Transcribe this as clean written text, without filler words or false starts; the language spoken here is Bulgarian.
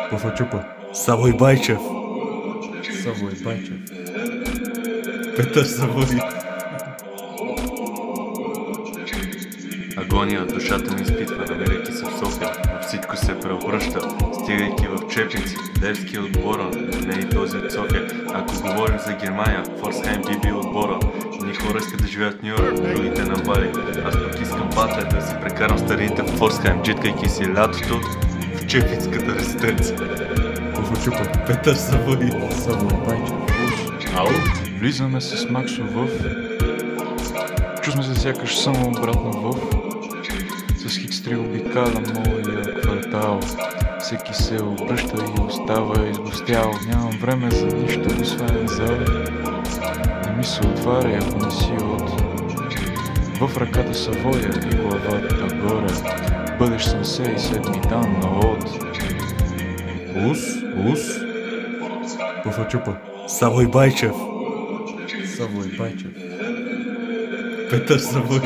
Пафачупа. Савой Байчев. Савой Байчев. Петър Савой. Агония душата ми изпитва, намирайки се в София, но всичко се преобръща, стигайки в Чепинци, Левски отбора, не и този от София. Ако говорим за Германия, Форсхайм би бил отбора. Ни хора искат да живеят в Нью Йорк, другите на Бали. Аз пък искам батле да си прекарам старините в Форсхайм, джиткайки си лятото в Чепинската резиденция. Пафачупа. Петър Савой. Савой Байчев. Ало, влизаме с Максо в... Чувствам се сякаш само обратно в... С Хикс-3 обикалям моя квартал. Всеки се обръща и остава изгостял. Нямам време за нищо, освен за... Не ми се отваря, ако не си от... В ръката Савоя и главата горе. Бъдеш 77-ми дан на от... Ус. Пафачупа. Савой Байчев. Савой Байчев. Петър Савой.